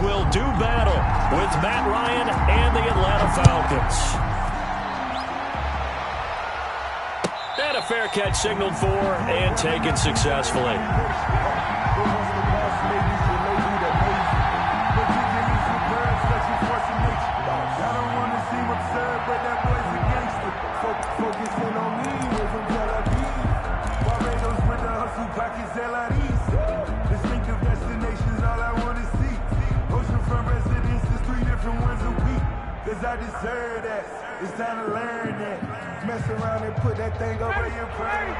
will do battle with Matt Ryan and the Atlanta Falcons. And a fair catch signaled for and taken successfully. I deserve that. It's time to learn that. Mess around and put that thing over your brain.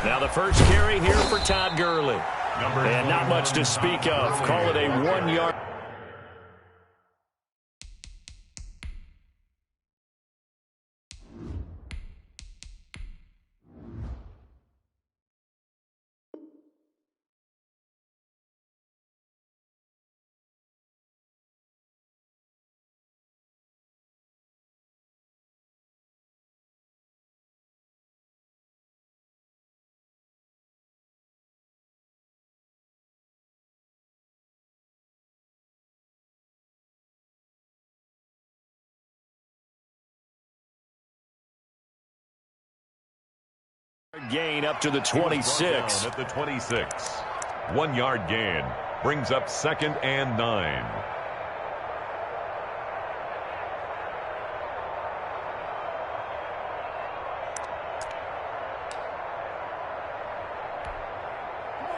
Now the first carry here for Todd Gurley. And not much to speak of. Call it a 1-yard. Gain up to the 26. At the 26. 1-yard gain brings up 2nd and 9.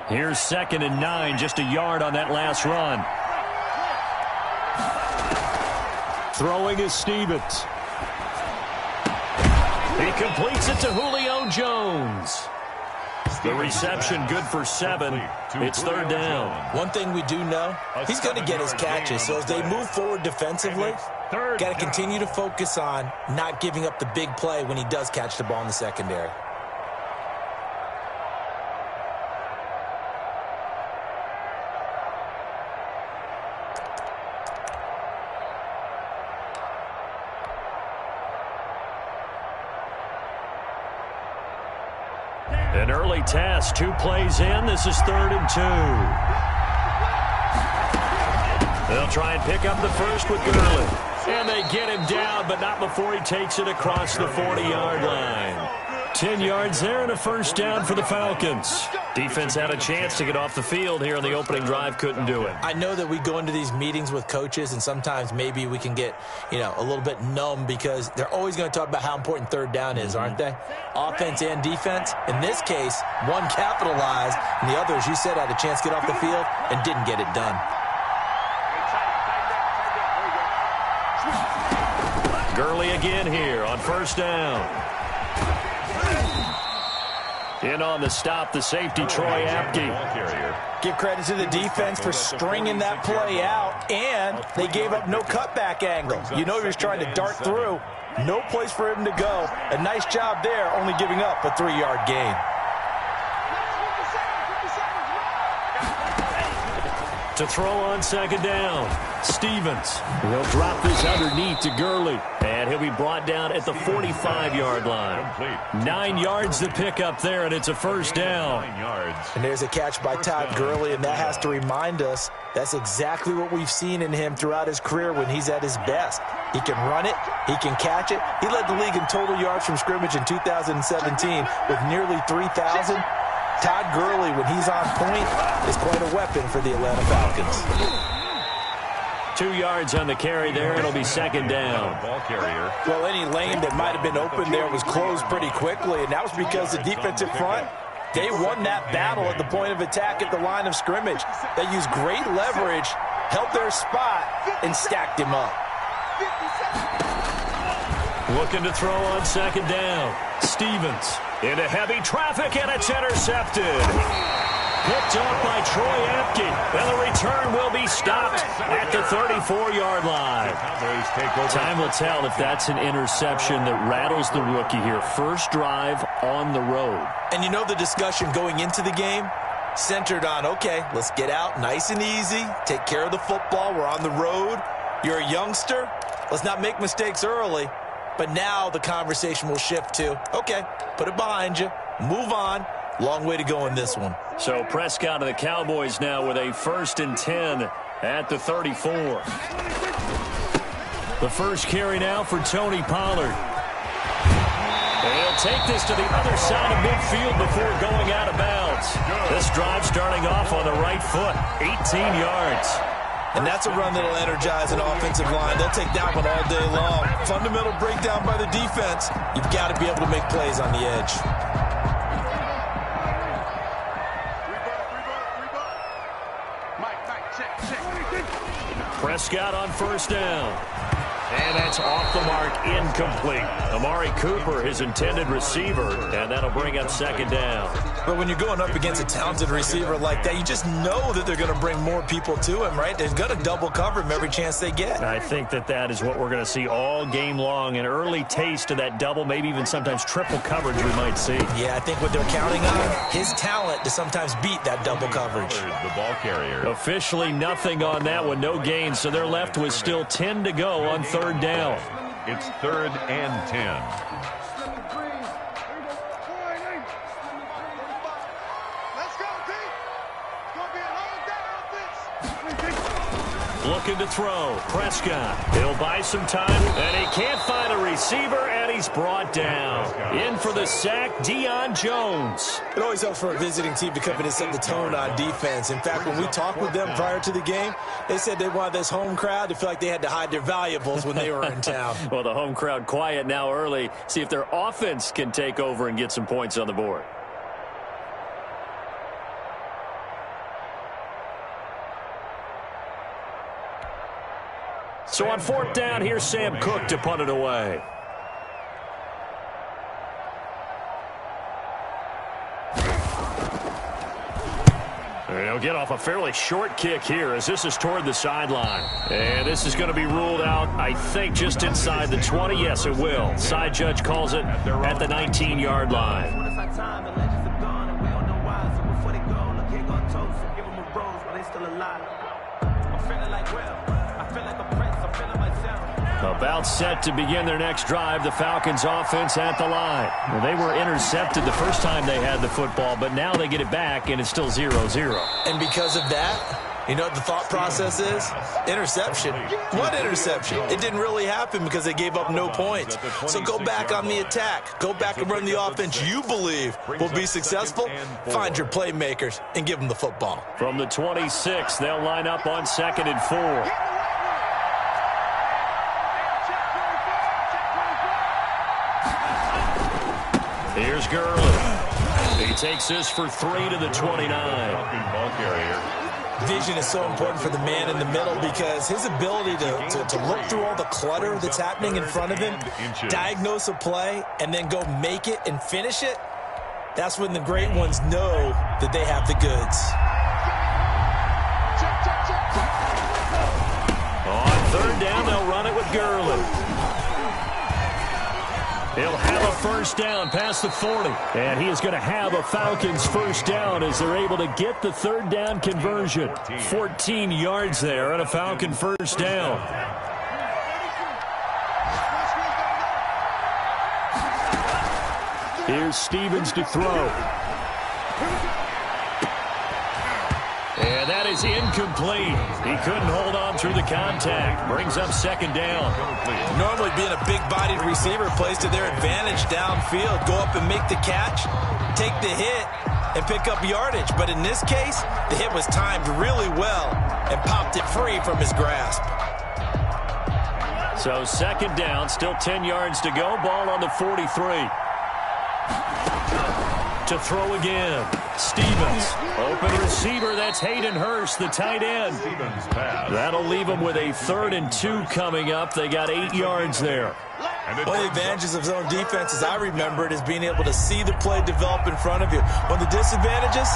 Here's 2nd and 9, just a yard on that last run. Throwing is Stevens. He completes it to Julio Jones. The reception good for 7. It's 3rd down. One thing we do know, he's going to get his catches. So as they move forward defensively, got to continue to focus on not giving up the big play when he does catch the ball in the secondary. An early test, 2 plays in. This is 3rd and 2. They'll try and pick up the first with Gurley. And they get him down, but not before he takes it across the 40-yard line. 10 yards there and a first down for the Falcons. Defense had a chance to get off the field here on the opening drive, couldn't do it. I know that we go into these meetings with coaches, and sometimes maybe we can get, a little bit numb because they're always going to talk about how important 3rd down is, aren't they? Offense and defense. In this case, one capitalized, and the other, as you said, had a chance to get off the field and didn't get it done. Gurley again here on 1st down. In on the stop, the safety, Troy Apke. Give credit to the defense for stringing that play out, and they gave up no cutback angle. You know he was trying to dart through. No place for him to go. A nice job there, only giving up a 3-yard gain. To throw on 2nd down, Stevens. He'll drop this underneath to Gurley. And he'll be brought down at the 45-yard line. 9 yards to pick up there, and it's a first down. 9 yards. And there's a catch by Todd Gurley, and that has to remind us that's exactly what we've seen in him throughout his career when he's at his best. He can run it. He can catch it. He led the league in total yards from scrimmage in 2017 with nearly 3,000. Todd Gurley, when he's on point, is quite a weapon for the Atlanta Falcons. 2 yards on the carry there. It'll be 2nd down. Ball carrier. Well, any lane that might have been open there was closed pretty quickly, and that was because the defensive front, they won that battle at the point of attack at the line of scrimmage. They used great leverage, held their spot, and stacked him up. Looking to throw on 2nd down. Stevens into heavy traffic, and it's intercepted. Picked up by Troy Apke, and the return will be stopped at the 34-yard line. Time will tell if that's an interception that rattles the rookie here. First drive on the road. And you know the discussion going into the game centered on, okay, let's get out nice and easy, take care of the football, we're on the road. You're a youngster, let's not make mistakes early. But now the conversation will shift to, okay, put it behind you, move on, Long way to go in this one. So Prescott of the Cowboys now with a 1st and 10 at the 34. The first carry now for Tony Pollard. He'll take this to the other side of midfield before going out of bounds. This drive starting off on the right foot, 18 yards. And that's a run that'll energize an offensive line. They'll take that one all day long. Fundamental breakdown by the defense. You've got to be able to make plays on the edge. Prescott on 1st down. And that's off the mark, incomplete. Amari Cooper, his intended receiver, and that'll bring up 2nd down. But when you're going up against a talented receiver like that, you just know that they're going to bring more people to him, right? They're going to double cover him every chance they get. I think that is what we're going to see all game long, an early taste of that double, maybe even sometimes triple coverage we might see. Yeah, I think what they're counting on, his talent to sometimes beat that double coverage. The ball carrier. Officially nothing on that one, no gain, so they're left with still 10 to go on 3rd down. It's 3rd and 10. Looking to throw. Prescott. He'll buy some time, and he can't find a receiver, and he's brought down. In for the sack, Deion Jones. It always helps for a visiting team to come in and set the tone on defense. In fact, when we talked with them prior to the game, they said they wanted this home crowd to feel like they had to hide their valuables when they were in town. Well, the home crowd quiet now early. See if their offense can take over and get some points on the board. So on 4th down, here's Sam Cook to punt it away. They'll get off a fairly short kick here as this is toward the sideline. And this is going to be ruled out, I think, just inside the 20. Yes, it will. Side judge calls it at the 19-yard line. About set to begin their next drive, the Falcons offense at the line. Well, they were intercepted the first time they had the football, but now they get it back, and it's still 0-0. And because of that, you know what the thought process is? Interception. What interception? It didn't really happen because they gave up no points. So go back on the attack. Go back and run the offense you believe will be successful. Find your playmakers and give them the football. From the 26, they'll line up on 2nd and 4. Here's Gurley. He takes this for 3 to the 29. Ball carrier. Vision is so important for the man in the middle because his ability to look through all the clutter that's happening in front of him, diagnose a play, and then go make it and finish it, that's when the great ones know that they have the goods. On 3rd down, they'll run it with Gurley. He'll have a 1st down past the 40. And he is going to have a Falcons 1st down as they're able to get the 3rd down conversion. 14 yards there and a Falcon 1st down. Here's Stevens to throw. And that is incomplete. He couldn't hold on through the contact. Brings up 2nd down. Normally being a big-bodied receiver plays to their advantage downfield. Go up and make the catch, take the hit, and pick up yardage. But in this case, the hit was timed really well and popped it free from his grasp. So 2nd down, still 10 yards to go. Ball on the 43. To throw again. Stevens. Open receiver. That's Hayden Hurst, the tight end. That'll leave them with a 3rd and 2 coming up. They got 8 yards there. One of the advantages of zone defense, as I remember it, is being able to see the play develop in front of you. One of the disadvantages,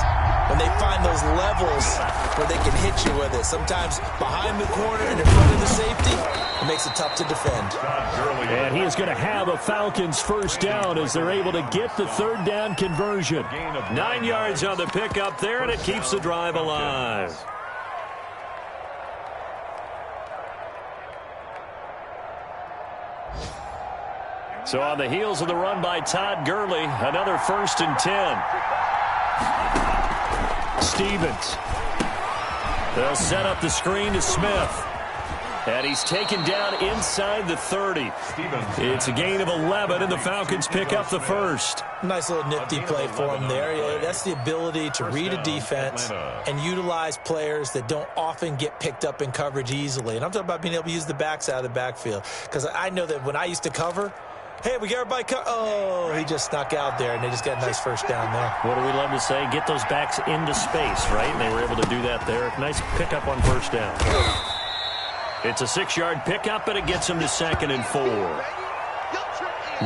when they find those levels where they can hit you with it. Sometimes behind the corner and in front of the safety, it makes it tough to defend. And he is going to have a Falcons 1st down as they're able to get the 3rd down conversion. 9 yards on the pickup there, and it keeps the drive alive. So on the heels of the run by Todd Gurley, another 1st and 10. Stevens. They'll set up the screen to Smith. And he's taken down inside the 30. It's a gain of 11, and the Falcons pick up the first. Nice little nifty play for him there. Yeah, that's the ability to read a defense and utilize players that don't often get picked up in coverage easily. And I'm talking about being able to use the backs out of the backfield. Because I know that when I used to cover, hey, we got everybody oh, he just snuck out there, and they just got a nice first down there. What do we love to say? Get those backs into space, right? And they were able to do that there. Nice pickup on first down. It's a 6-yard pickup, and it gets him to 2nd and 4.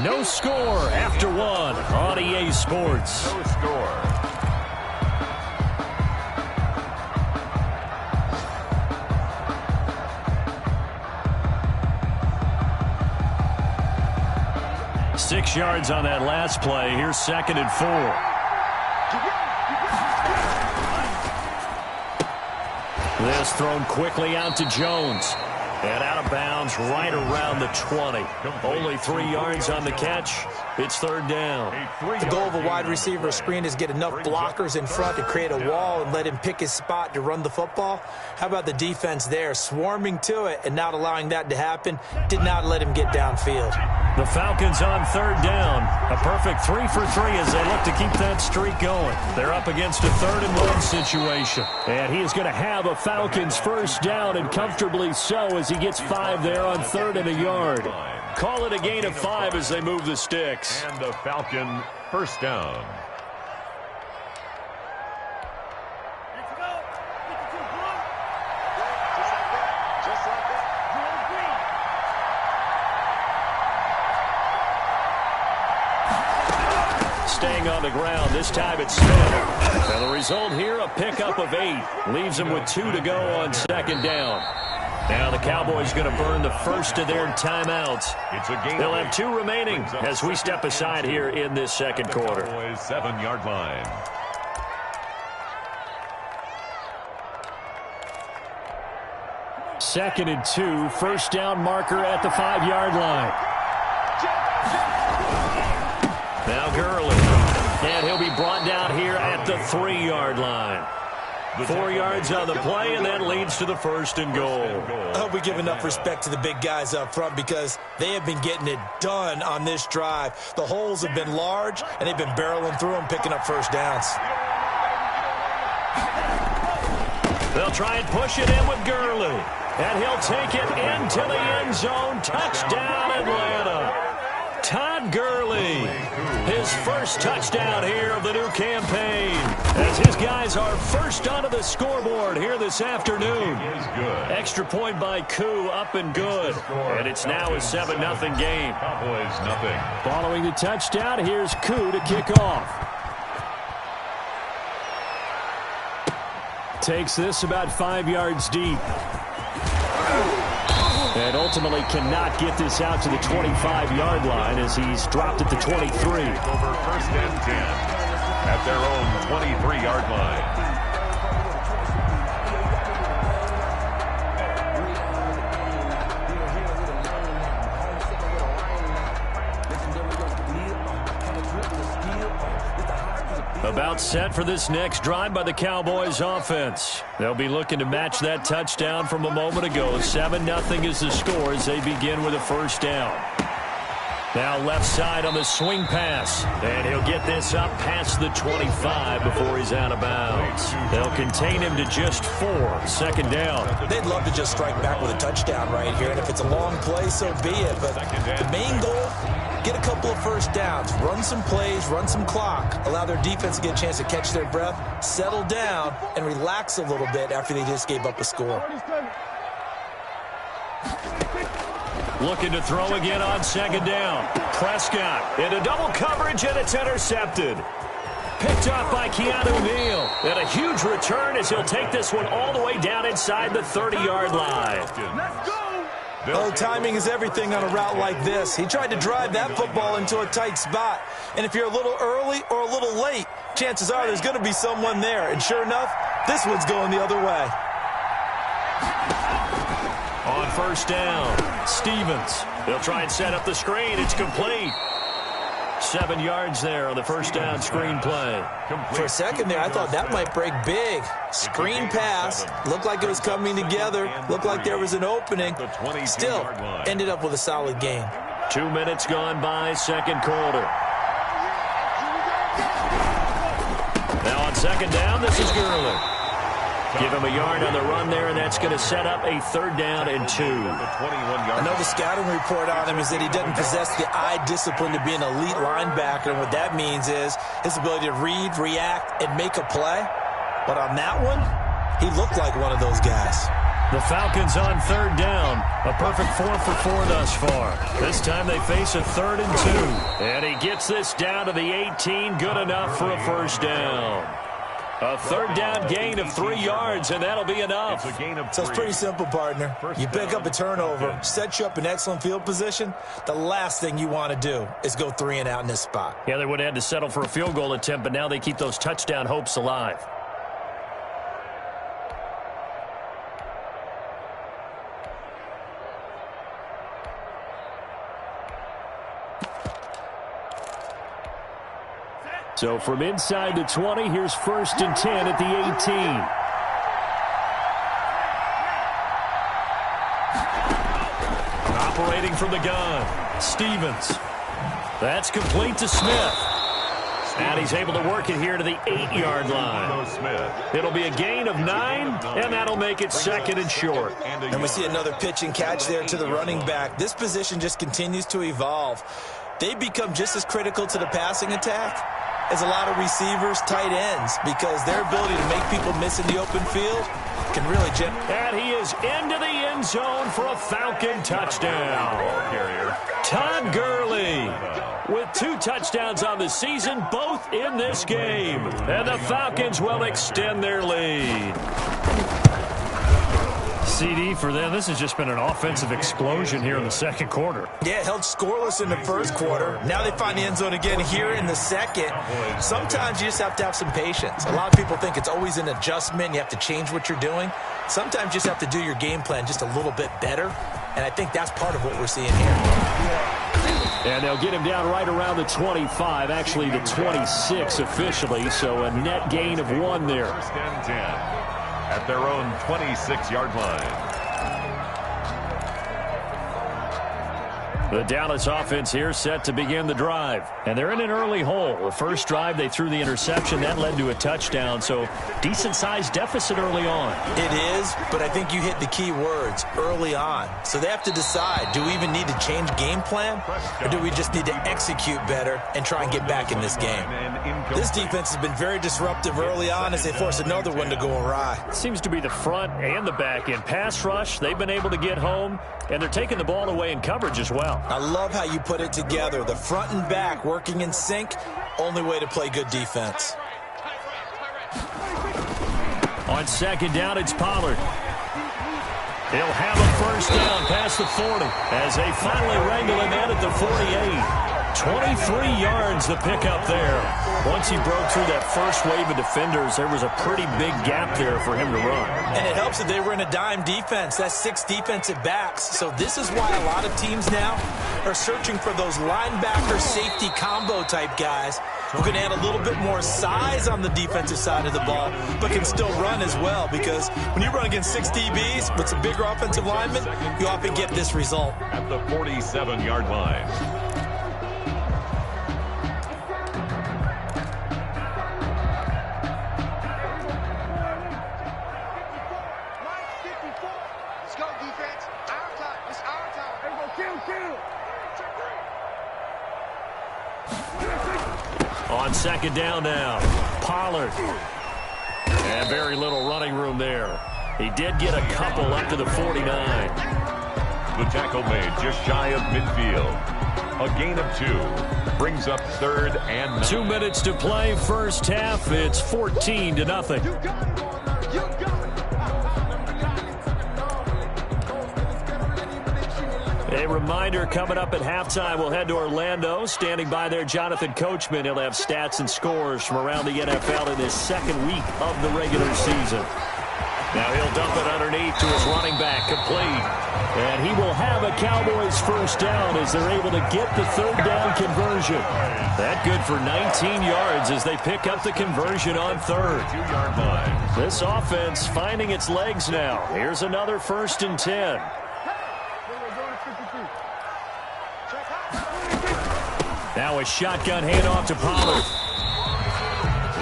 No score after 1 on EA Sports. No score. Six yards on that last play. Here's 2nd and 4. This thrown quickly out to Jones. And out of bounds right around the 20. Only 3 yards on the catch. It's 3rd down. The goal of a wide receiver screen is get enough blockers in front to create a wall and let him pick his spot to run the football. How about the defense there, swarming to it and not allowing that to happen? Did not let him get downfield. The Falcons on 3rd down. A perfect 3 for 3 as they look to keep that streak going. They're up against a 3rd and 1 situation. And he is going to have a Falcons first down, and comfortably so, as he gets 5 there on 3rd and a yard. Call it a gain of 5 as they move the sticks. And the Falcon first down. Staying on the ground, this time it's Smith. And the result here, a pickup of 8. Leaves them with 2 to go on 2nd down. Now the Cowboys going to burn the first of their timeouts. They'll have 2 remaining as we step aside here in this 2nd quarter. Cowboys 7-yard line. Second and 2, first down marker at the 5-yard line. Now Gurley. And he'll be brought down here at the 3-yard line. 4 yards on the play, and that leads to the 1st and goal. I hope we give enough respect to the big guys up front because they have been getting it done on this drive. The holes have been large, and they've been barreling through them, picking up first downs. They'll try and push it in with Gurley. And he'll take it into the end zone. Touchdown, Atlanta. Todd Gurley, his first touchdown here of the new campaign, as his guys are first onto the scoreboard here this afternoon. Extra point by Koo, up and good. And it's now a 7-0 game. Cowboys nothing. Following the touchdown, here's Koo to kick off. Takes this about 5 yards deep. And ultimately cannot get this out to the 25-yard line as he's dropped at the 23. Over 1st and 10 at their own 23-yard line. About set for this next drive by the Cowboys offense. They'll be looking to match that touchdown from a moment ago. 7-0 is the score as they begin with a first down. Now left side on the swing pass. And he'll get this up past the 25 before he's out of bounds. They'll contain him to just 4. 2nd down. They'd love to just strike back with a touchdown right here. And if it's a long play, so be it. But the main goal, get a couple of first downs, run some plays, run some clock, allow their defense to get a chance to catch their breath, settle down, and relax a little bit after they just gave up a score. Looking to throw again on 2nd down. Prescott into double coverage, and it's intercepted. Picked up by Keanu Neal. And a huge return as he'll take this one all the way down inside the 30-yard line. Let's go! Oh, timing is everything on a route like this. He tried to drive that football into a tight spot. And if you're a little early or a little late, chances are there's going to be someone there. And sure enough, this one's going the other way. On first down, Stevens. They'll try and set up the screen. It's complete. 7 yards there on the first down screenplay. For a second there, I thought that might break big. Screen pass. Looked like it was coming together. Looked like there was an opening. Still, ended up with a solid gain. 2 minutes gone by, second quarter. Now on second down, this is Gurley. Give him a yard on the run there, and that's going to set up a 3rd down and 2. I know the scouting report on him is that he doesn't possess the eye discipline to be an elite linebacker, and what that means is his ability to read, react, and make a play. But on that one, he looked like one of those guys. The Falcons on 3rd down. A perfect 4 for 4 thus far. This time they face a 3rd and 2. And he gets this down to the 18. Good enough for a first down. A 3rd down gain of 3 yards, and that'll be enough. So it's pretty simple, partner. You pick up a turnover, set you up in excellent field position. The last thing you want to do is go 3 and out in this spot. Yeah, they would have had to settle for a field goal attempt, but now they keep those touchdown hopes alive. So from inside the 20, here's 1st and 10 at the 18. Operating from the gun, Stevens. That's complete to Smith. And he's able to work it here to the 8-yard line. It'll be a gain of 9, and that'll make it 2nd and short. And we see another pitch and catch there to the running back. This position just continues to evolve. They become just as critical to the passing attack as a lot of receivers, tight ends, because their ability to make people miss in the open field can really And he is into the end zone for a Falcon touchdown. Todd Gurley with 2 touchdowns on the season, both in this game. And the Falcons will extend their lead. CD for them. This has just been an offensive explosion here in the second quarter. Yeah, held scoreless in the first quarter. Now they find the end zone again here in the second. Sometimes you just have to have some patience. A lot of people think it's always an adjustment. You have to change what you're doing. Sometimes you just have to do your game plan just a little bit better. And I think that's part of what we're seeing here. And they'll get him down right around the 25, actually the 26 officially. So a net gain of 1 there. 1st and 10. At their own 26-yard line. The Dallas offense here set to begin the drive. And they're in an early hole. The first drive, they threw the interception. That led to a touchdown. So decent-sized deficit early on. It is, but I think you hit the key words, early on. So they have to decide, do we even need to change game plan? Or do we just need to execute better and try and get back in this game? This defense has been very disruptive early on as they force another one to go awry. Seems to be the front and the back end. Pass rush, they've been able to get home, and they're taking the ball away in coverage as well. I love how you put it together. The front and back working in sync, only way to play good defense. On second down, it's Pollard. He'll have a first down past the 40 as they finally wrangle him in at the 48. 23 yards the pickup there. Once he broke through that first wave of defenders, there was a pretty big gap there for him to run. And it helps that they were in a dime defense. That's 6 defensive backs. So this is why a lot of teams now are searching for those linebacker safety combo type guys who can add a little bit more size on the defensive side of the ball, but can still run as well. Because when you run against 6 DBs with some bigger offensive linemen, you often get this result. At the 47-yard line. On second down now, Pollard. And very little running room there. He did get a couple up to the 49. The tackle made just shy of midfield. A gain of 2. Brings up 3rd and 9. 2 minutes to play, first half. It's 14-0. A reminder, coming up at halftime, we'll head to Orlando. Standing by there, Jonathan Coachman. He'll have stats and scores from around the NFL in this second week of the regular season. Now he'll dump it underneath to his running back, complete. And he will have a Cowboys first down as they're able to get the third down conversion. That good for 19 yards as they pick up the conversion on third. 2-yard line. This offense finding its legs now. Here's another 1st and 10. Now a shotgun handoff to Pollard.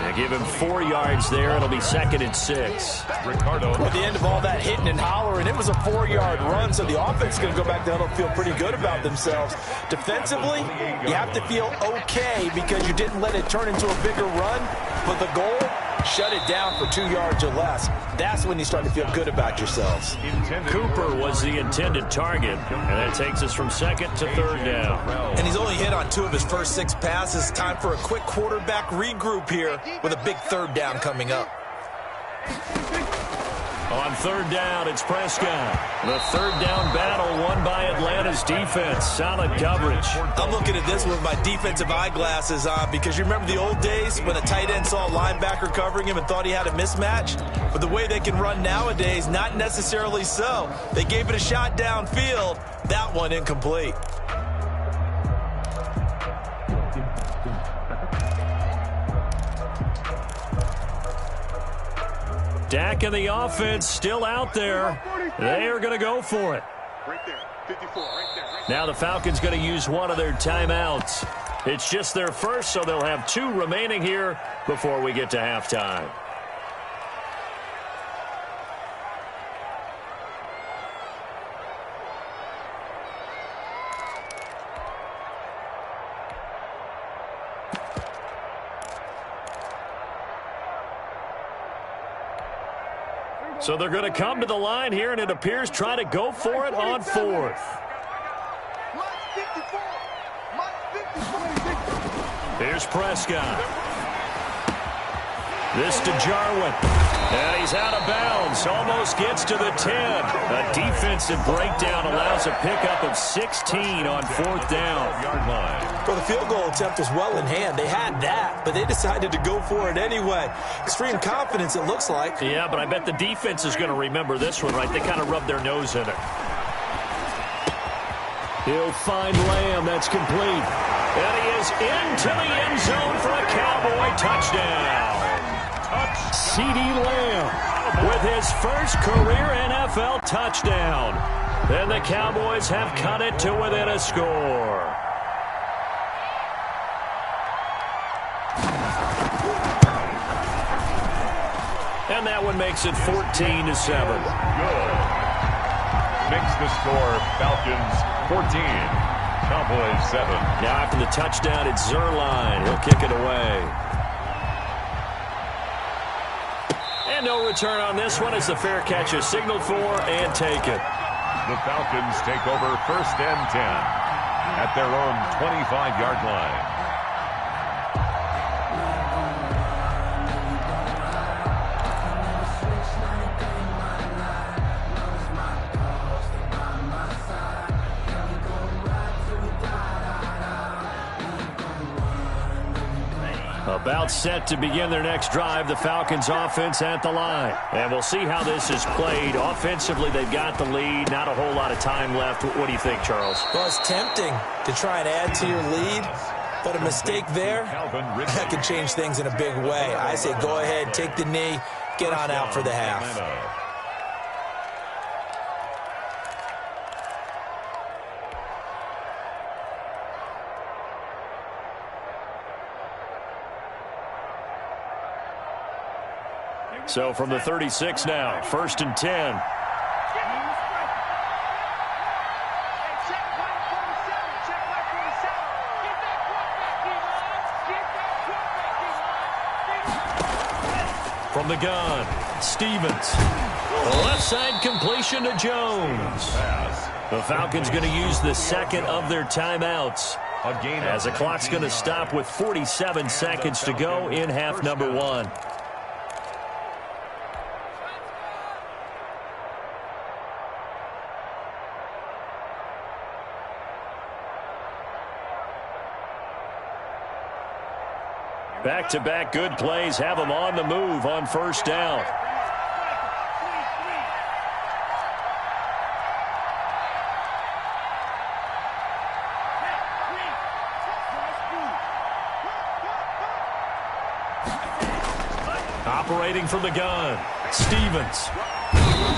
They give him 4 yards there. It'll be 2nd and 6. Ricardo. At the end of all that hitting and hollering, it was a 4-yard run, so the offense is going to go back there and feel pretty good about themselves. Defensively, you have to feel okay because you didn't let it turn into a bigger run, but the goal, shut it down for 2 yards or less. That's when you start to feel good about yourselves. Cooper was the intended target, and that takes us from 2nd to 3rd down. And he's only hit on 2 of his first 6 passes. Time for a quick quarterback regroup here with a big 3rd down coming up. On 3rd down, it's Prescott. The 3rd down battle won by Atlanta's defense. Solid coverage. I'm looking at this with my defensive eyeglasses on because you remember the old days when a tight end saw a linebacker covering him and thought he had a mismatch? But the way they can run nowadays, not necessarily so. They gave it a shot downfield. That one incomplete. Dak and the offense still out there. They are going to go for it. Right there, 54, right there. Now the Falcons going to use one of their timeouts. It's just their first, so they'll have 2 remaining here before we get to halftime. So they're going to come to the line here, and it appears try to go for it on 4th. Here's Prescott. This to Jarwin. And he's out of bounds. Almost gets to the 10. A defensive breakdown allows a pickup of 16 on 4th down. Well, the field goal attempt was well in hand. They had that, but they decided to go for it anyway. Extreme confidence, it looks like. Yeah, but I bet the defense is going to remember this one, right? They kind of rubbed their nose in it. He'll find Lamb. That's complete. And he is into the end zone for a Cowboy touchdown. CeeDee Lamb with his first career NFL touchdown. And the Cowboys have cut it to within a score. And that one makes it 14-7. Good. Makes the score Falcons 14, Cowboys 7. Now after the touchdown, it's Zerline. He'll kick it away. And no return on this one as the fair catch is signaled for and taken. The Falcons take over 1st and 10 at their own 25-yard line. About set to begin their next drive, the Falcons offense at the line. And we'll see how this is played. Offensively, they've got the lead. Not a whole lot of time left. What do you think, Charles? Well, it's tempting to try and add to your lead, but a mistake there, that could change things in a big way. I say go ahead, take the knee, get on out for the half. So from the 36 now, 1st and 10. From the gun, Stevens. Left side completion to Jones. The Falcons going to use the 2nd of their timeouts, as the clock's going to stop with 47 seconds to go in half number 1. Back-to-back good plays have them on the move on 1st down. Operating from the gun, Stevens.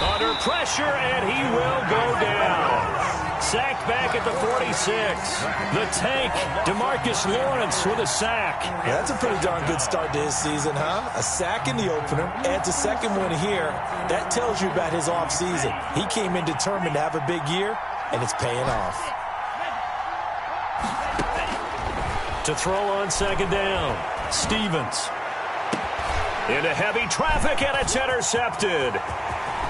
Under pressure, and he will go down. Sacked back at the 46. The tank, DeMarcus Lawrence with a sack. Yeah, that's a pretty darn good start to his season, huh? A sack in the opener, adds a second one here. That tells you about his offseason. He came in determined to have a big year, and it's paying off. To throw on second down, Stevens. Into heavy traffic, and it's intercepted.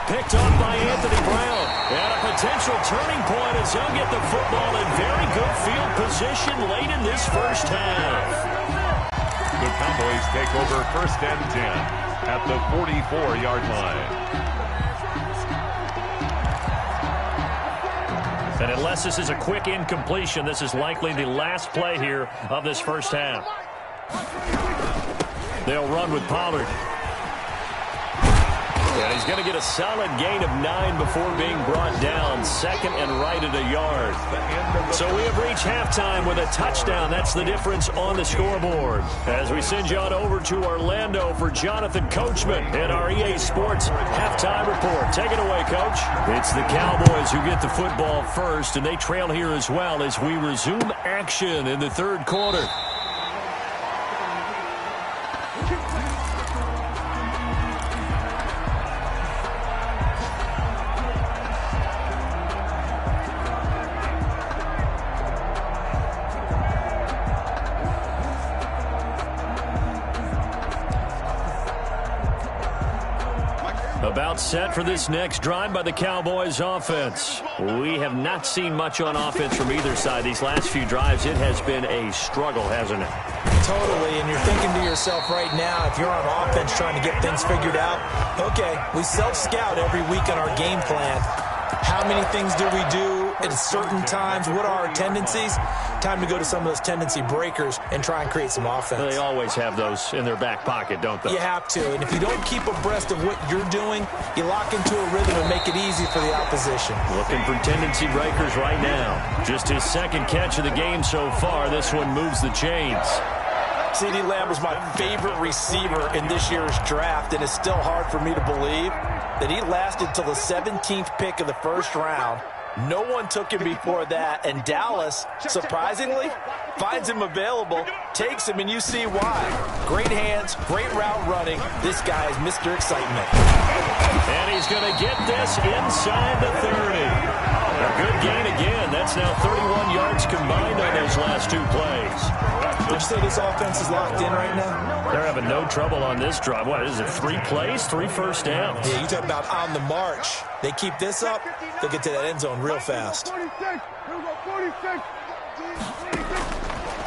Picked up by Anthony Brown. And a potential turning point as he'll get the football in very good field position late in this first half. The Cowboys take over 1st and 10 at the 44-yard line. And unless this is a quick incompletion, this is likely the last play here of this first half. They'll run with Pollard. And he's going to get a solid gain of 9 before being brought down. 2nd and right at a yard. So we have reached halftime with a touchdown. That's the difference on the scoreboard. As we send you on over to Orlando for Jonathan Coachman in our EA Sports halftime report. Take it away, Coach. It's the Cowboys who get the football first, and they trail here as well as we resume action in the third quarter. About set for this next drive by the Cowboys offense. We have not seen much on offense from either side. These last few drives, it has been a struggle, hasn't it? Totally, and you're thinking to yourself right now, if you're on offense trying to get things figured out, okay, we self-scout every week on our game plan. How many things do we do at certain times? What are our tendencies? Time to go to some of those tendency breakers and try and create some offense. They always have those in their back pocket, don't they? You have to, and if you don't keep abreast of what you're doing, you lock into a rhythm and make it easy for the opposition. Looking for tendency breakers right now. Just his second catch of the game so far. This one moves the chains. CeeDee Lamb was my favorite receiver in this year's draft, and it's still hard for me to believe that he lasted till the 17th pick of the first round. No one took him before that, and Dallas, surprisingly, finds him available, takes him, and you see why. Great hands, great route running. This guy is Mr. Excitement. And he's going to get this inside the 30. A good gain again. That's now 31 yards combined on those last two plays. Would you say this offense is locked in right now? They're having no trouble on this drive. What is it, 3 plays, 3 first downs? Yeah, you talk about on the march. They keep this up, they'll get to that end zone real fast.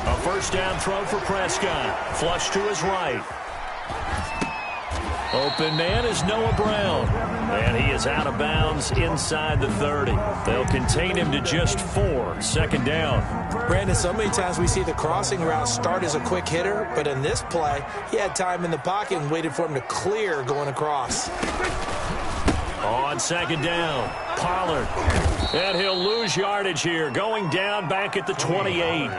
A first down throw for Prescott. Flush to his right. Open man is Noah Brown. And he is out of bounds inside the 30. They'll contain him to just 4. Second down. Brandon, so many times we see the crossing route start as a quick hitter, but in this play, he had time in the pocket and waited for him to clear going across. On second down, Pollard. And he'll lose yardage here, going down back at the 28.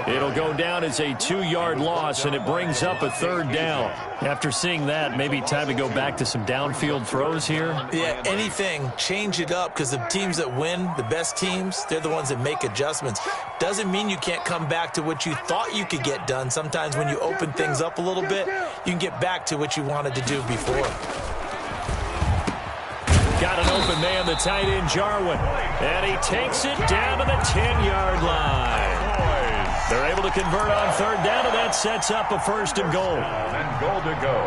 It'll go down as a 2-yard loss, and it brings up a third down. After seeing that, maybe time to go back to some downfield throws here. Yeah, anything. Change it up, because the teams that win, the best teams, they're the ones that make adjustments. Doesn't mean you can't come back to what you thought you could get done. Sometimes when you open things up a little bit, you can get back to what you wanted to do before. Got an open man, the tight end, Jarwin. And he takes it down to the 10-yard line. They're able to convert on third down, and that sets up a first and goal. And goal to go.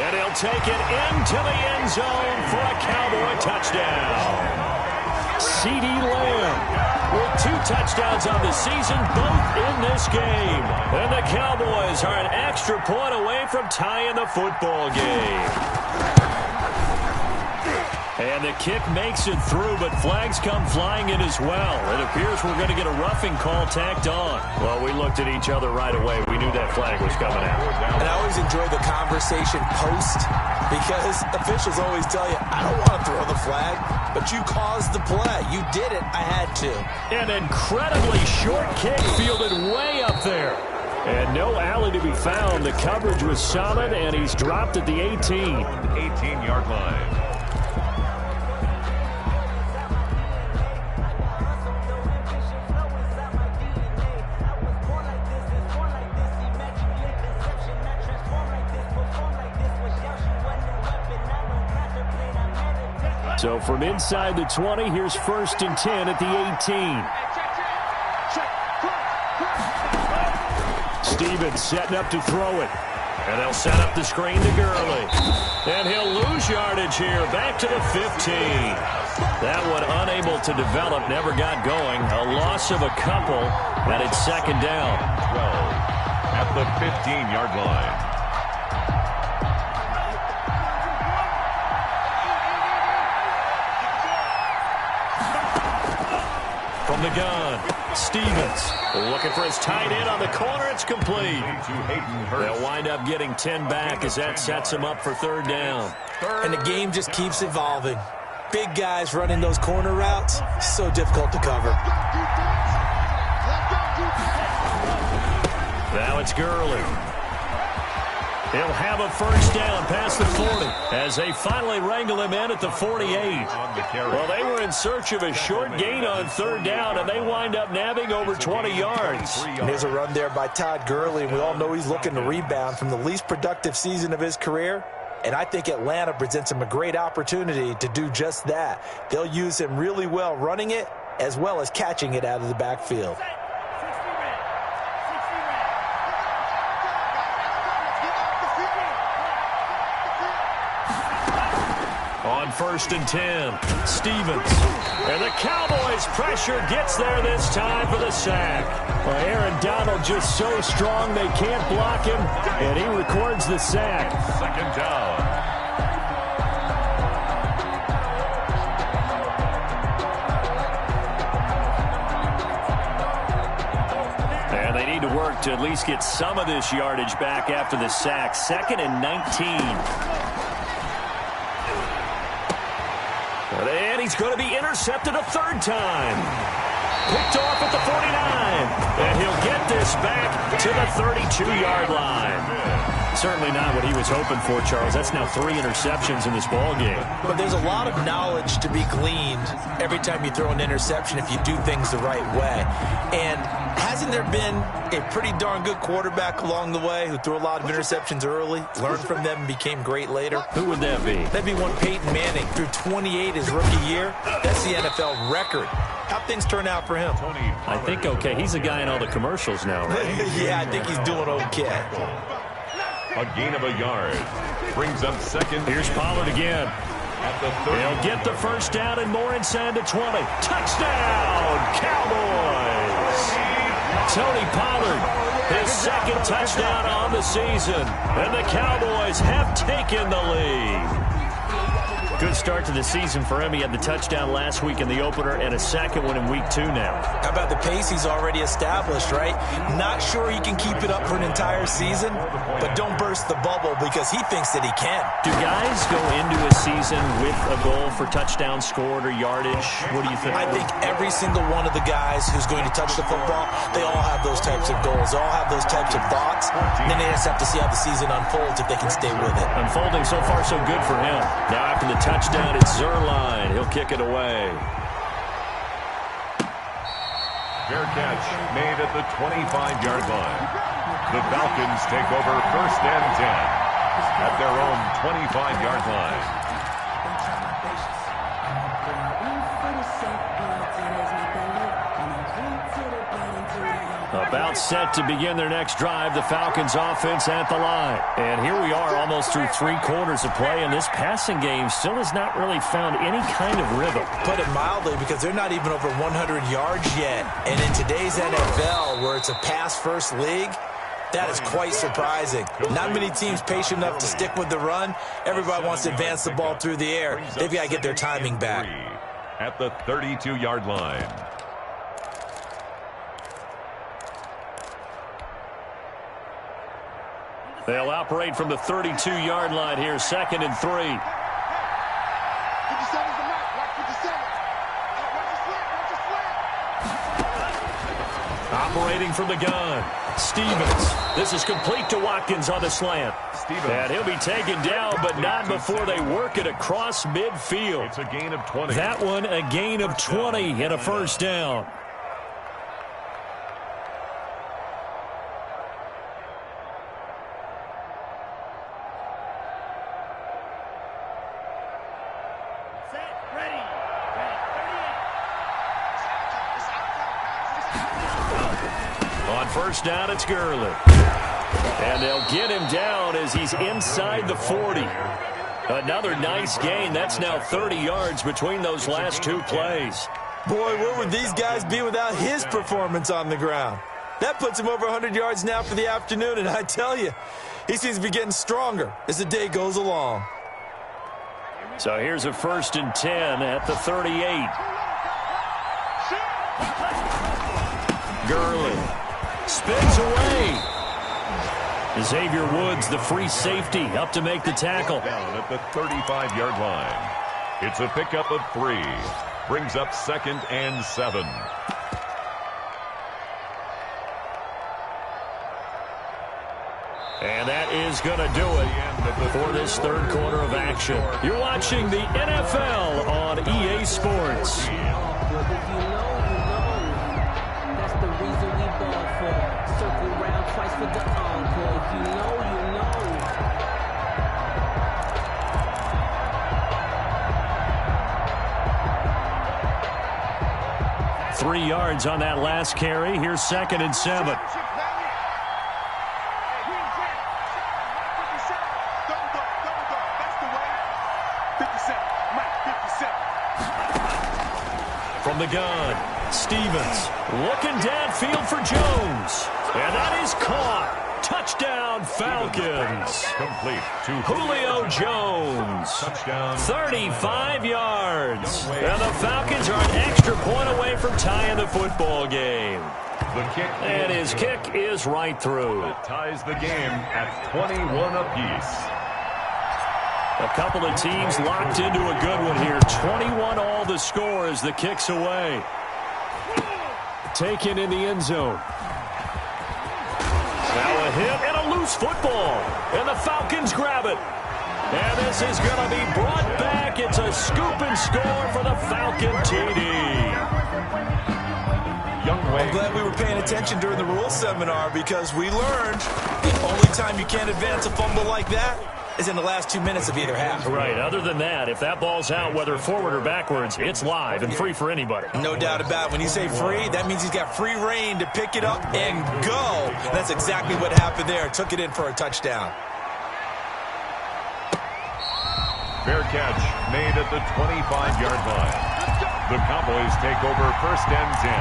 And he'll take it into the end zone for a Cowboy touchdown. CeeDee Lamb with 2 touchdowns on the season, both in this game. And the Cowboys are an extra point away from tying the football game. And the kick makes it through, but flags come flying in as well. It appears we're going to get a roughing call tacked on. Well, we looked at each other right away. We knew that flag was coming out. And I always enjoy the conversation post because officials always tell you, I don't want to throw the flag, but you caused the play. You did it. I had to. An incredibly short kick fielded way up there. And no alley to be found. The coverage was solid, and he's dropped at the 18. 18-yard line. So from inside the 20, here's 1st and 10 at the 18. Stevens setting up to throw it. And they'll set up the screen to Gurley. And he'll lose yardage here. Back to the 15. That one unable to develop, never got going. A loss of a couple, and it's 2nd down. 12 at the 15-yard line. From the gun, Stevens looking for his tight end on the corner. It's complete. They'll wind up getting 10 back as that sets him up for 3rd down. And the game just keeps evolving. Big guys running those corner routes, so difficult to cover. Now it's Gurley. He'll have a 1st down past the 40 as they finally wrangle him in at the 48. Well, they were in search of a short gain on 3rd down, and they wind up nabbing over 20 yards. And there's a run there by Todd Gurley, and we all know he's looking to rebound from the least productive season of his career. And I think Atlanta presents him a great opportunity to do just that. They'll use him really well running it as well as catching it out of the backfield. On 1st and 10, Stevens. And the Cowboys' pressure gets there this time for the sack. Well, Aaron Donald just so strong they can't block him, and he records the sack. 2nd down. And they need to work to at least get some of this yardage back after the sack. 2nd and 19. And he's going to be intercepted a 3rd time. Picked off at the 49. And he'll get this back to the 32-yard line. Certainly not what he was hoping for, Charles. That's now 3 interceptions in this ballgame. But there's a lot of knowledge to be gleaned every time you throw an interception if you do things the right way. And hasn't there been a pretty darn good quarterback along the way who threw a lot of interceptions early, learned from them, and became great later? Who would that be? That'd be one Peyton Manning. Threw 28 his rookie year. That's the NFL record. How'd things turn out for him? I think okay. He's a guy in all the commercials now, right? Yeah, I think he's doing okay. A gain of a yard. Brings up 2nd. Here's Pollard again. At the 30. He'll get the 1st down and more inside the 20. Touchdown, Cowboys! Tony Pollard, his 2nd touchdown on the season. And the Cowboys have taken the lead. Good start to the season for him. He had the touchdown last week in the opener and a 2nd one in week 2 now. How about the pace he's already established, right? Not sure he can keep it up for an entire season, but don't burst the bubble because he thinks that he can. Do guys go into a season with a goal for touchdown scored or yardage? What do you think? I think every single one of the guys who's going to touch the football, they all have those types of goals. They all have those types of thoughts. And then they just have to see how the season unfolds if they can stay with it. Unfolding so far so good for him. Now after the touchdown, it's Zerline. He'll kick it away. Fair catch made at the 25-yard line. The Falcons take over 1st and 10 at their own 25-yard line. About set to begin their next drive, the Falcons offense at the line. And here we are almost through 3 quarters of play, and this passing game still has not really found any kind of rhythm. Put it mildly, because they're not even over 100 yards yet. And in today's NFL, where it's a pass-first league, That is quite surprising. Not many teams patient enough to stick with the run. Everybody wants to advance the ball through the air. They've got to get their timing back. At the 32-yard line. They'll operate from the 32-yard line here, 2nd and 3. 57's the mark. Watch 57. Operating from the gun. Stevens. This is complete to Watkins on the slant. Stevens. And he'll be taken down, but not before they work it across midfield. It's a gain of 20. That one a gain of 20 and a first down. On first down, it's Gurley. And they'll get him down as he's inside the 40. Another nice gain. That's now 30 yards between those last two plays. Boy, where would these guys be without his performance on the ground? That puts him over 100 yards now for the afternoon, and I tell you, he seems to be getting stronger as the day goes along. So here's a 1st and 10 at the 38. Gurley spins away. Xavier Woods, the free safety, up to make the tackle. Down at the 35-yard line. It's a pickup of 3. Brings up 2nd and 7. And that is going to do it for this third quarter of action. You're watching the NFL on EA Sports. That's the reason we ball for. Circle round twice for the encore. If you know, you know. 3 yards on that last carry. Here's 2nd and 7. From the gun, Stevens looking downfield for Jones. And that is caught. Touchdown, Falcons. Complete to Julio Jones. Touchdown. 35 yards. And the Falcons are an extra point away from tying the football game. The kick. And his kick is right through. It ties the game at 21 apiece. A couple of teams locked into a good one here. 21 all the score as the kick's away. Taken in the end zone. Now a hit and a loose football. And the Falcons grab it. And this is going to be brought back. It's a scoop and score for the Falcon TD. I'm glad we were paying attention during the rules seminar because we learned the only time you can't advance a fumble like that is in the last 2 minutes of either half. Right. Other than that, if that ball's out, whether forward or backwards, it's live and free for anybody. No doubt about it. When you say free, that means he's got free reign to pick it up and go. And that's exactly what happened there. Took it in for a touchdown. Fair catch made at the 25-yard line. The Cowboys take over 1st and 10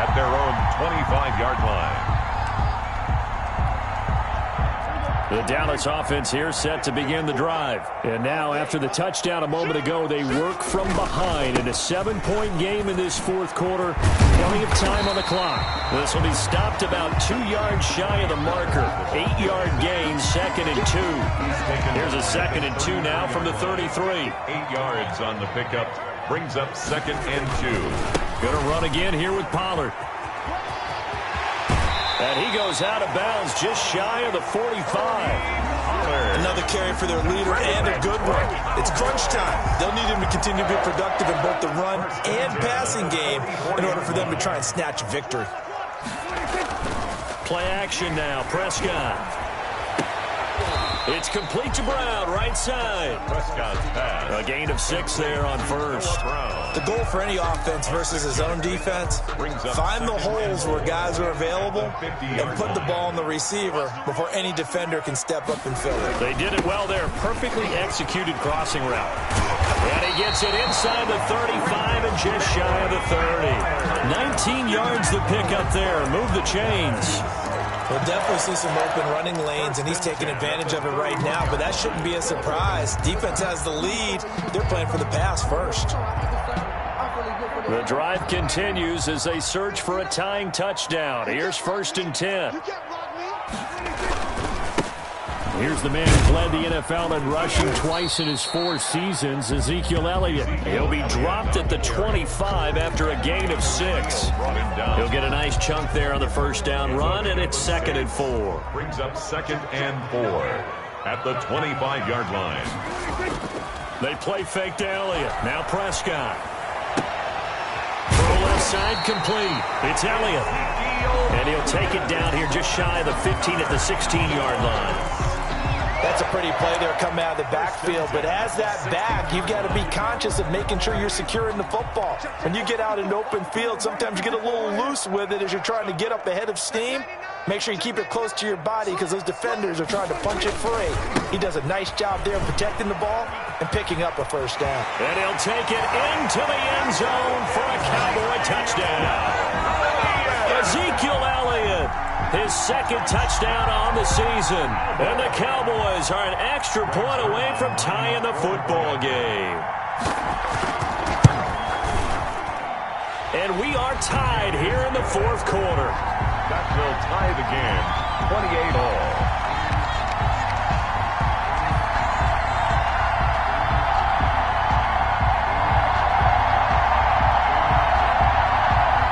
at their own 25-yard line. The Dallas offense here set to begin the drive. And now, after the touchdown a moment ago, they work from behind in a 7-point game in this fourth quarter. Plenty of time on the clock. This will be stopped about 2 yards shy of the marker. 8-yard gain, 2nd and 2. Here's a 2nd and 2 now from the 33. 8 yards on the pickup. Brings up 2nd and 2. Going to run again here with Pollard. And he goes out of bounds just shy of the 45. Another carry for their leader and a good one. It's crunch time. They'll need him to continue to be productive in both the run and passing game in order for them to try and snatch a victory. Play action now. Prescott. It's complete to Brown, right side. Prescott's pass. A gain of 6 there on first. The goal for any offense versus his own defense, find the holes where guys are available and put the ball on the receiver before any defender can step up and fill it. They did it well there. Perfectly executed crossing route. And he gets it inside the 35 and just shy of the 30. 19 yards the pick up there. Move the chains. We'll definitely see some open running lanes, and he's taking advantage of it right now, but that shouldn't be a surprise. Defense has the lead. They're playing for the pass first. The drive continues as they search for a tying touchdown. Here's 1st and 10. Here's the man who's led the NFL in rushing twice in his 4 seasons, Ezekiel Elliott. He'll be dropped at the 25 after a gain of 6. He'll get a nice chunk there on the first down run, and it's 2nd and 4. Brings up 2nd and 4 at the 25-yard line. They play fake to Elliott. Now Prescott. Throw left side complete. It's Elliott. And he'll take it down here just shy of the 15 at the 16-yard line. That's a pretty play there coming out of the backfield, but as that back, you've got to be conscious of making sure you're securing the football. When you get out in open field, sometimes you get a little loose with it as you're trying to get up ahead of steam. Make sure you keep it close to your body because those defenders are trying to punch it free. He does a nice job there protecting the ball and picking up a first down. And he'll take it into the end zone for a Cowboy touchdown. Ezekiel Elliott, his 2nd touchdown on the season. And the Cowboys are an extra point away from tying the football game. And we are tied here in the 4th quarter. That will tie the game, 28 all.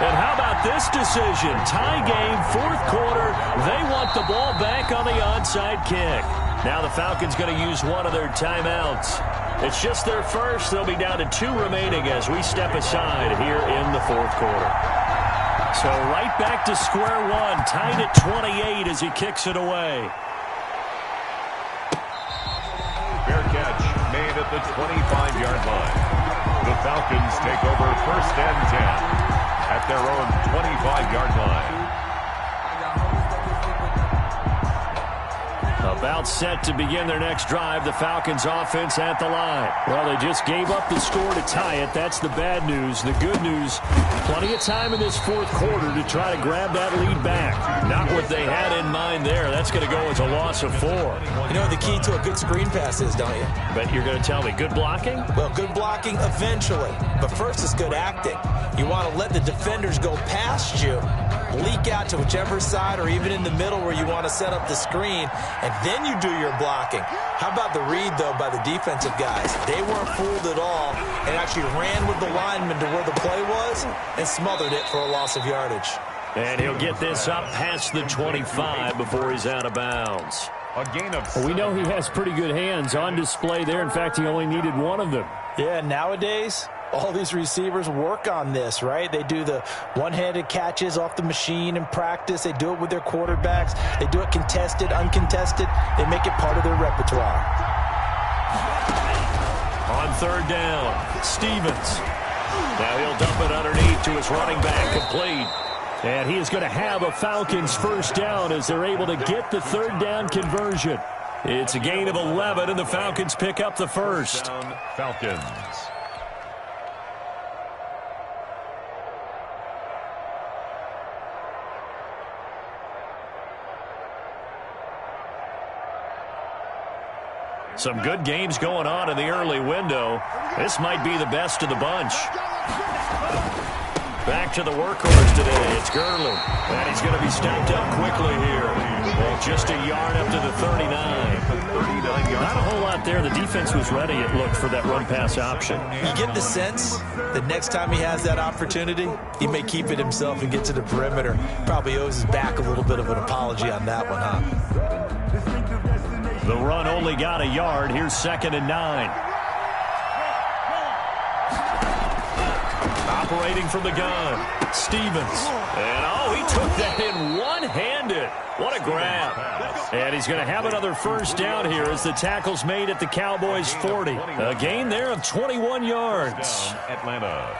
And how about this decision? Tie game, 4th quarter. They want the ball back on the onside kick. Now the Falcons going to use one of their timeouts. It's just their first. They'll be down to 2 remaining as we step aside here in the 4th quarter. So right back to square one, tied at 28 as he kicks it away. Fair catch made at the 25-yard line. The Falcons take over 1st and 10 at their own 25-yard line. About set to begin their next drive, the Falcons offense at the line. Well, they just gave up the score to tie it. That's the bad news. The good news, plenty of time in this 4th quarter to try to grab that lead back. Not what they had in mind there. That's going to go as a loss of 4. You know what the key to a good screen pass is, don't you? But you're going to tell me, good blocking? Well, good blocking eventually. But first is good acting. You want to let the defenders go past you, leak out to whichever side or even in the middle where you want to set up the screen, and then you do your blocking. How about the read, though, by the defensive guys? They weren't fooled at all and actually ran with the lineman to where the play was and smothered it for a loss of yardage. And he'll get this up past the 25 before he's out of bounds. A gain of Well, we know he has pretty good hands on display there. In fact, he only needed one of them. Yeah, nowadays, all these receivers work on this, right? They do the one-handed catches off the machine in practice. They do it with their quarterbacks. They do it contested, uncontested. They make it part of their repertoire. On 3rd down, Stevens. Now he'll dump it underneath to his running back, complete. And he is going to have a Falcons first down as they're able to get the 3rd down conversion. It's a gain of 11, and the Falcons pick up the first. Falcons. Some good games going on in the early window. This might be the best of the bunch. Back to the workhorse today. It's Gurley. And he's going to be stacked up quickly here. Well, just a yard up to the 39. 39 yards. Not a whole lot there. The defense was ready, it looked, for that run-pass option. You get the sense that next time he has that opportunity, he may keep it himself and get to the perimeter. Probably owes his back a little bit of an apology on that one, huh? The run only got a yard. Here's 2nd and 9. Operating from the gun, Stevens. And, oh, he took that in one-handed. What a grab. And he's going to have another first down here as the tackle's made at the Cowboys' 40. A gain there of 21 yards. Atlanta.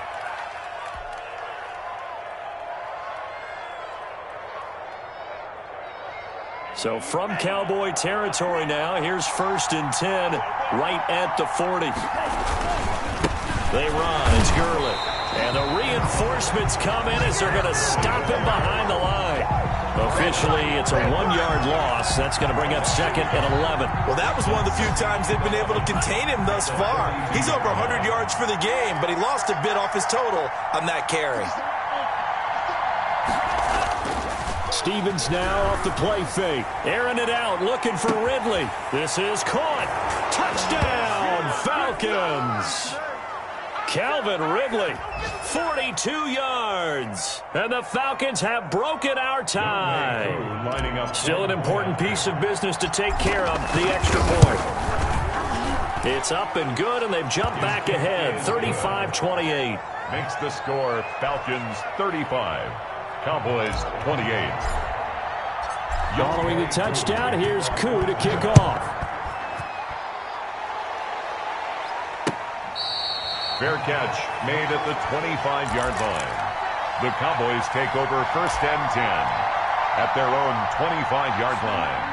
So from Cowboy territory now, here's 1st and 10 right at the 40. They run. It's Gurley. And the reinforcements come in as they're going to stop him behind the line. Officially, it's a 1-yard loss. That's going to bring up second and 11. Well, that was one of the few times they've been able to contain him thus far. He's over 100 yards for the game, but he lost a bit off his total on that carry. Stevens now off the play fake. Airing it out, looking for Ridley. This is caught. Touchdown, Falcons. Calvin Ridley, 42 yards. And the Falcons have broken our tie. Still an important piece of business to take care of, the extra point. It's up and good, and they've jumped back ahead, 35-28. Makes the score Falcons 35. Cowboys 28. Following the touchdown, here's Koo to kick off. Fair catch made at the 25-yard line. The Cowboys take over first and 10 at their own 25-yard line.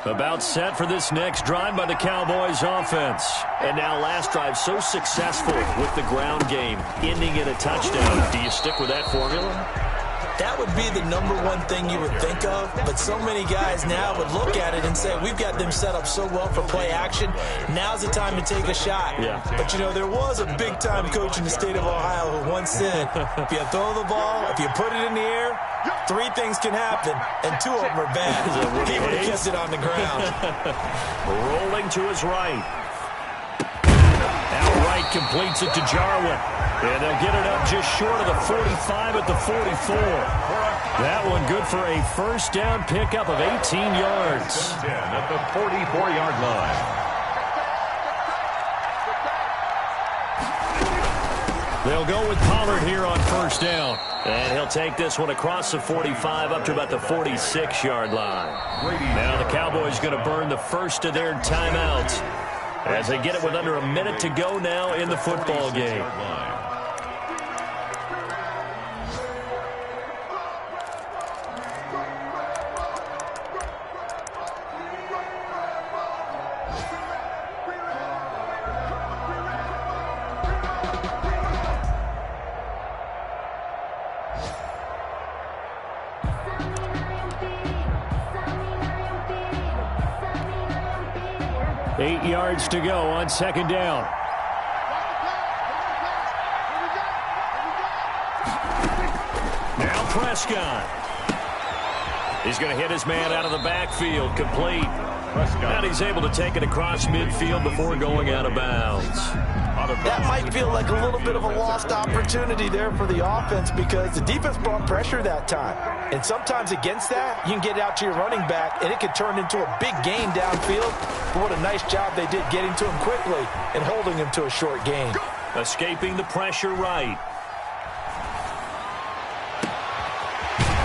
About set for this next drive by the Cowboys offense. And now last drive so successful with the ground game, ending in a touchdown. Do you stick with that formula? That would be the #1 thing you would think of, but so many guys now would look at it and say, we've got them set up so well for play action, now's the time to take a shot. Yeah. But, you know, there was a big-time coach in the state of Ohio who once said, if you throw the ball, if you put it in the air, 3 things can happen, and 2 of them are bad. He would have kept it on the ground. Rolling to his right. Outright completes it to Jarwin. And they'll get it up just short of the 45 at the 44. That one good for a first down pickup of 18 yards. 10 at the 44-yard line. They'll go with Pollard here on first down. And he'll take this one across the 45 up to about the 46-yard line. Now the Cowboys going to burn the first of their timeouts as they get it with under a minute to go now in the football game. 8 yards to go on second down. Now Prescott. He's going to hit his man out of the backfield, complete. And he's able to take it across midfield before going out of bounds. That might feel like a little bit of a lost opportunity there for the offense because the defense brought pressure that time. And sometimes against that, you can get out to your running back, and it could turn into a big gain downfield. But what a nice job they did getting to him quickly and holding him to a short gain. Escaping the pressure right.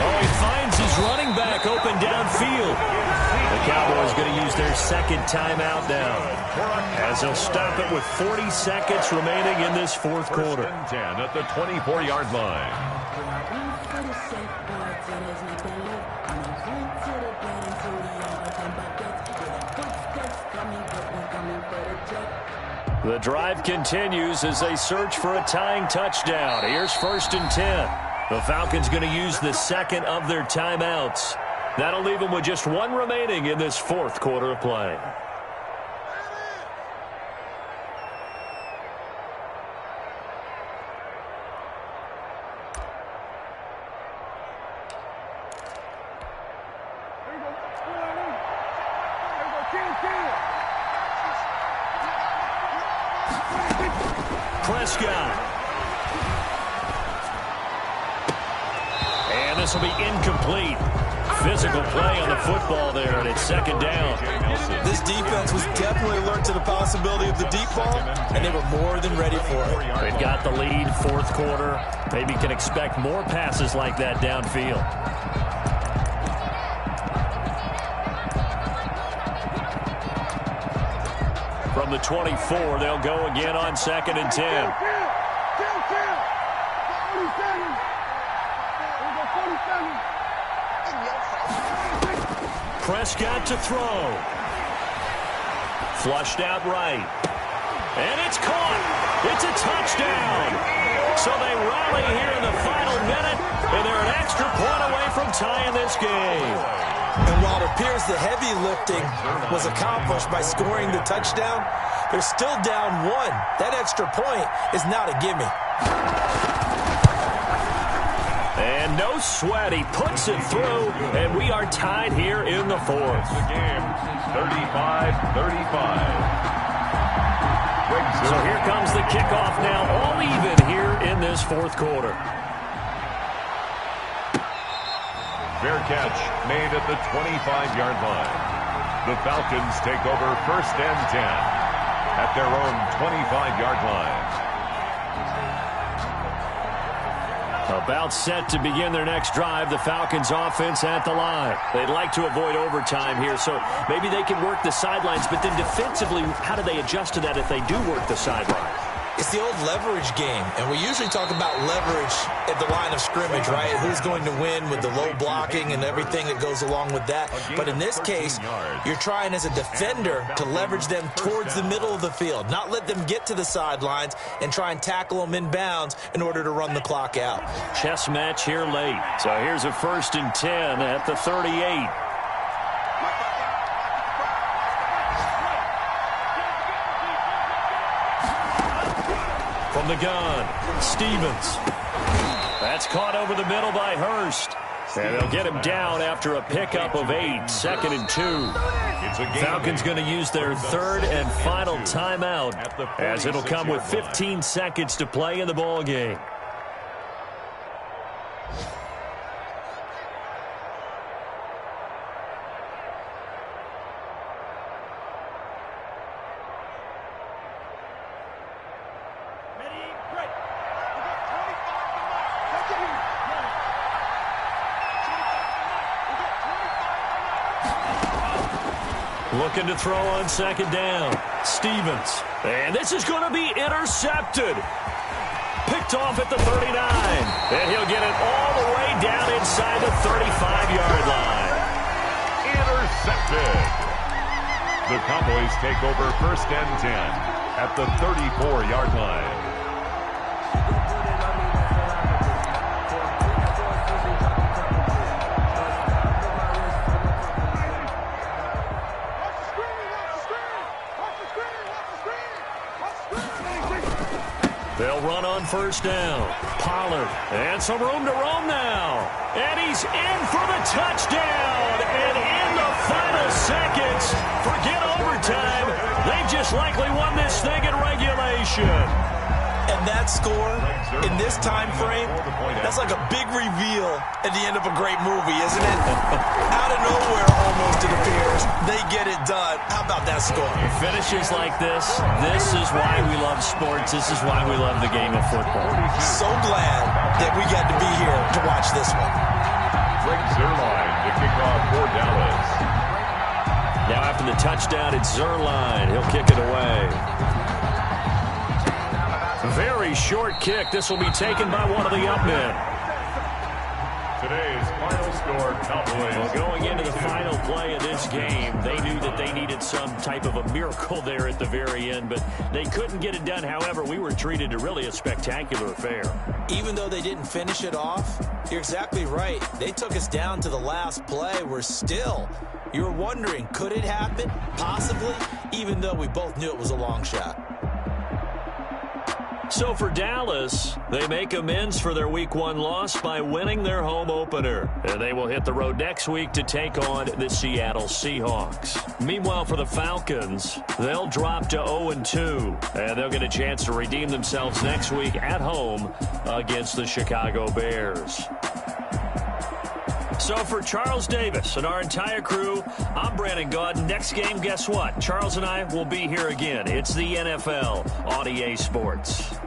Oh, he finds his running back open downfield. The Cowboys going to use their second timeout now, as they'll stop it with 40 seconds remaining in this fourth quarter. 10 at the 24-yard line. The drive continues as they search for a tying touchdown. Here's first and 10. The Falcons going to use the second of their timeouts. That'll leave them with just one remaining in this fourth quarter of play. Prescott. And this will be incomplete. Physical play on the football there, and it's second down. This defense was definitely alert to the possibility of the deep ball, and they were more than ready for it. They've got the lead, fourth quarter. Maybe can expect more passes like that downfield. From the 24, they'll go again on second and 10. Prescott to throw. Flushed out right. And it's caught. It's a touchdown. So they rally here in the final minute, and they're an extra point away from tying this game. And while it appears the heavy lifting was accomplished by scoring the touchdown, they're still down 1. That extra point is not a gimme. And no sweat, he puts it through, and we are tied here in the fourth. The game, 35-35. So here comes the kickoff now, all even here in this fourth quarter. Fair catch made at the 25-yard line. The Falcons take over first and 10 at their own 25-yard line. About set to begin their next drive, the Falcons offense at the line. They'd like to avoid overtime here, so maybe they can work the sidelines, but then defensively, how do they adjust to that if they do work the sideline? It's the old leverage game, and we usually talk about leverage at the line of scrimmage, right? Who's going to win with the low blocking and everything that goes along with that. But in this case, you're trying as a defender to leverage them towards the middle of the field, not let them get to the sidelines and try and tackle them in bounds in order to run the clock out. Chess match here late. So here's a 1st and 10 at the 38. From the gun, Stevens. That's caught over the middle by Hurst. And they'll get him down after a pickup of 8, 2nd and 2. Falcons going to use their 3rd and final timeout, as it'll come with 15 seconds to play in the ball game. Looking to throw on 2nd down. Stevens. And this is going to be intercepted. Picked off at the 39. And he'll get it all the way down inside the 35-yard line. Intercepted. The Cowboys take over 1st and 10 at the 34-yard line. They'll run on 1st down. Pollard. And some room to roam now. And he's in for the touchdown. And in the final seconds, forget overtime. They've just likely won this thing in regulation. And that score, in this time frame, that's like a big reveal at the end of a great movie, isn't it? Out of nowhere, almost, it appears, they get it done. How about that score? Finishes like this is why we love sports. This is why we love the game of football. So glad that we got to be here to watch this one. Greg Zuerlein to kick off for Dallas. Now after the touchdown, it's Zuerlein. He'll kick it away. Very short kick. This will be taken by one of the up men. Today's final score, Cowboys. Well, going into the final play of this game, they knew that they needed some type of a miracle there at the very end, but they couldn't get it done. However, we were treated to really a spectacular affair. Even though they didn't finish it off, you're exactly right. They took us down to the last play. We're still, you were wondering, could it happen? Possibly, even though we both knew it was a long shot. So for Dallas, they make amends for their Week 1 loss by winning their home opener. And they will hit the road next week to take on the Seattle Seahawks. Meanwhile, for the Falcons, they'll drop to 0-2. And they'll get a chance to redeem themselves next week at home against the Chicago Bears. So for Charles Davis and our entire crew, I'm Brandon Gaudin. Next game, guess what? Charles and I will be here again. It's the NFL on EA Sports.